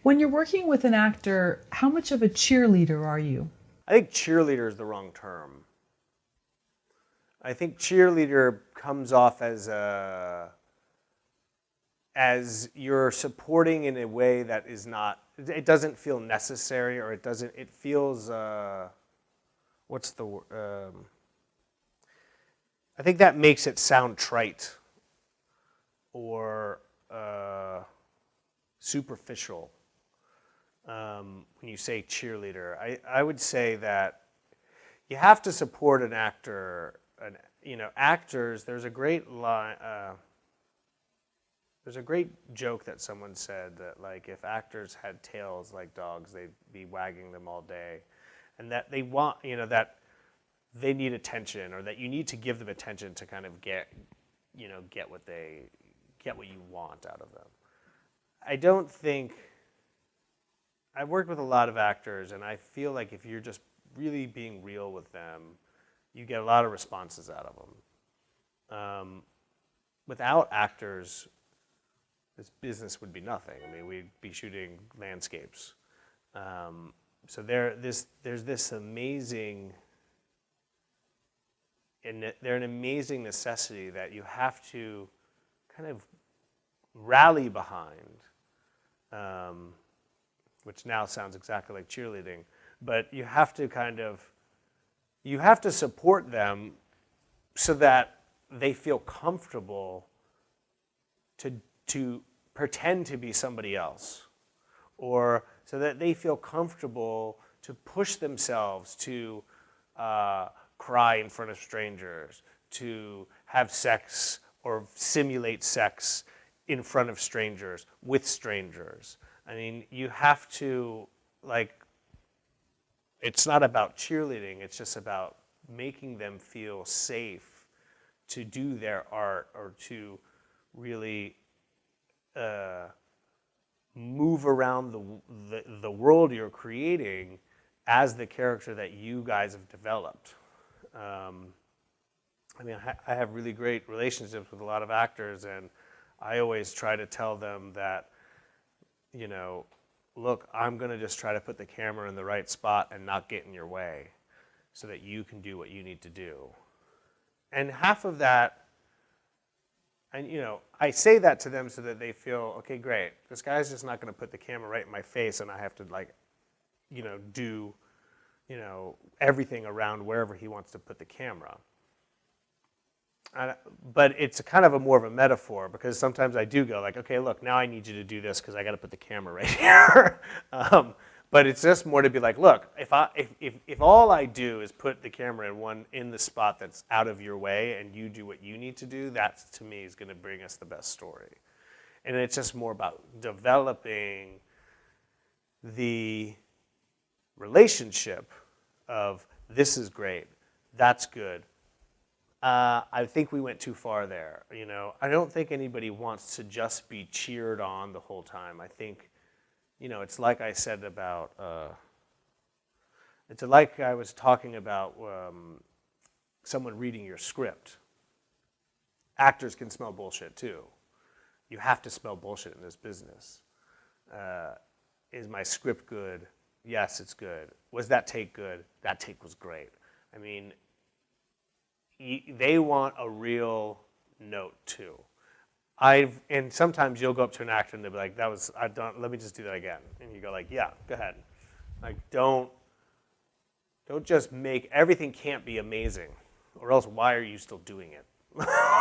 When you're working with an actor, how much of a cheerleader are you? I think cheerleader is the wrong term. I think cheerleader comes off as you're supporting in a way that is not, it doesn't feel necessary, or it feels, what's the word? I think that makes it sound trite or superficial when you say cheerleader. I would say that you have to support an actor. Actors, there's a great line, there's a great joke that someone said that, like, if actors had tails like dogs, they'd be wagging them all day. And that they want, that they need attention, or that you need to give them attention to kind of get what you want out of them. I don't think, I've worked with a lot of actors, and I feel like if you're just really being real with them, you get a lot of responses out of them. Without actors, this business would be nothing. I mean, we'd be shooting landscapes. So there's this amazing, and they're an amazing necessity that you have to kind of rally behind, which now sounds exactly like cheerleading, but you have to support them so that they feel comfortable to pretend to be somebody else, or so that they feel comfortable to push themselves to cry in front of strangers, to have sex or simulate sex in front of strangers, with strangers. I mean, you have to, it's not about cheerleading, it's just about making them feel safe to do their art, or to really move around the world you're creating as the character that you guys have developed. I mean, I have really great relationships with a lot of actors, and I always try to tell them that, look, I'm going to just try to put the camera in the right spot and not get in your way so that you can do what you need to do. And half of that, and I say that to them so that they feel, okay, great, this guy's just not going to put the camera right in my face and I have to do everything around wherever he wants to put the camera. But it's kind of more of a metaphor, because sometimes I do go like, okay, look, now I need you to do this because I got to put the camera right here. But it's just more to be like, look, if all I do is put the camera in the spot that's out of your way, and you do what you need to do, that to me is going to bring us the best story. And it's just more about developing the relationship of, this is great, that's good. I think we went too far there. I don't think anybody wants to just be cheered on the whole time. I think, it's like I said about, it's like I was talking about someone reading your script. Actors can smell bullshit too. You have to smell bullshit in this business. Is my script good? Yes, it's good. Was that take good? That take was great. I mean, they want a real note too. And sometimes you'll go up to an actor and they'll be like, let me just do that again. And you go like, yeah, go ahead. Like, don't just make, everything can't be amazing, or else why are you still doing it?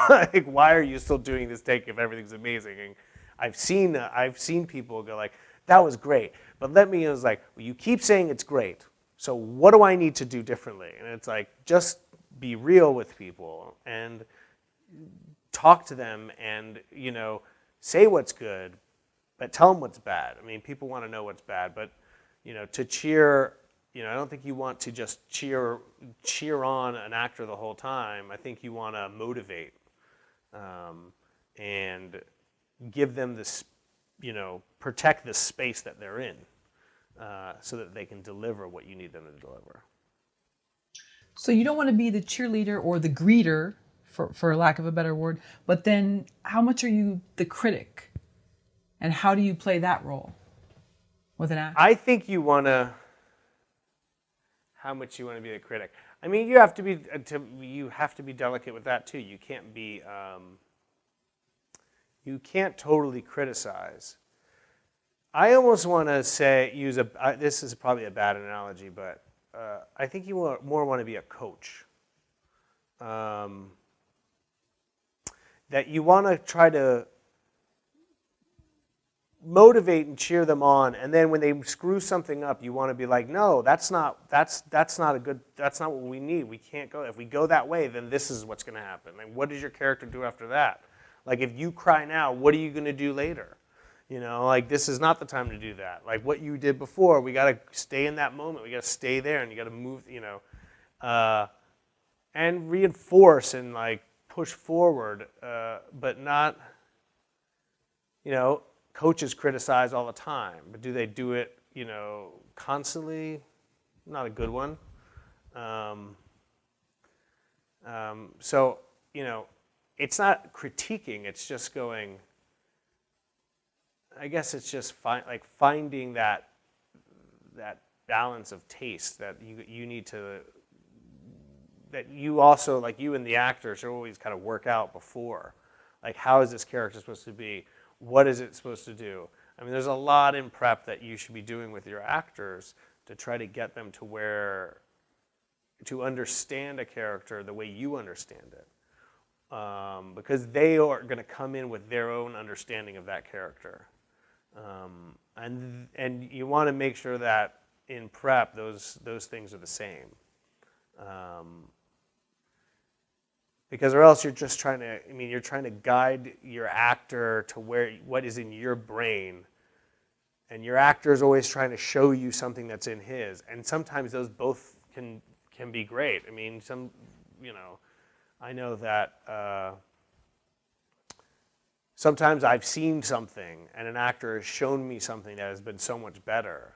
Like, why are you still doing this take if everything's amazing? And I've seen people go like, that was great, but it was like, well, you keep saying it's great, so what do I need to do differently? And it's like, just be real with people and talk to them, and say what's good, but tell them what's bad. I mean, people want to know what's bad, but to cheer, I don't think you want to just cheer on an actor the whole time. I think you want to motivate and give them this, protect the space that they're in, so that they can deliver what you need them to deliver. So you don't want to be the cheerleader or the greeter, for lack of a better word, but then how much are you the critic? And how do you play that role? with an actor? I think you want to, how much you want to be the critic. I mean, you have to be delicate with that too. You can't be, you can't totally criticize. I almost want to say, this is probably a bad analogy, but I think you more want to be a coach. That you want to try to motivate and cheer them on, and then when they screw something up, you want to be like, no, that's not what we need. We can't go. If we go that way, then this is what's going to happen. Like, what does your character do after that? Like, if you cry now, what are you going to do later? You know, like, this is not the time to do that. Like, what you did before, we got to stay in that moment. We got to stay there, and you got to move. You know, and reinforce and like push forward, but not. You know. Coaches criticize all the time, but do they do it, you know, constantly? Not a good one. So, you know, it's not critiquing, it's just going, I guess it's just finding that balance of taste that you need to, that you also, like you and the actors are always kind of work out before. Like, how is this character supposed to be? What is it supposed to do? I mean, there's a lot in prep that you should be doing with your actors to try to get them to understand a character the way you understand it. Because they are going to come in with their own understanding of that character. And you want to make sure that in prep, those things are the same. Because or else you're just trying to, I mean, you're trying to guide your actor to what is in your brain. And your actor is always trying to show you something that's in his. And sometimes those both can be great. I mean, you know, I know that sometimes I've seen something and an actor has shown me something that has been so much better.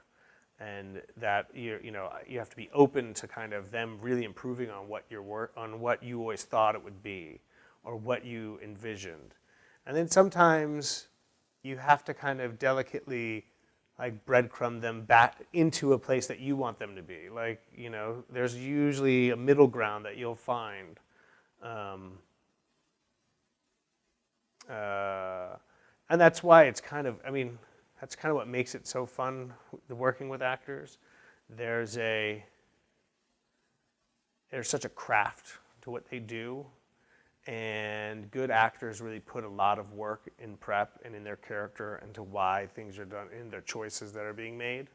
And that you have to be open to kind of them really improving on what you always thought it would be, or what you envisioned. And then sometimes you have to kind of delicately like breadcrumb them back into a place that you want them to be. Like, you know, there's usually a middle ground that you'll find. And that's why it's kind of, I mean, that's kind of what makes it so fun, working with actors. There's such a craft to what they do, and good actors really put a lot of work in prep and in their character and to why things are done, in their choices that are being made.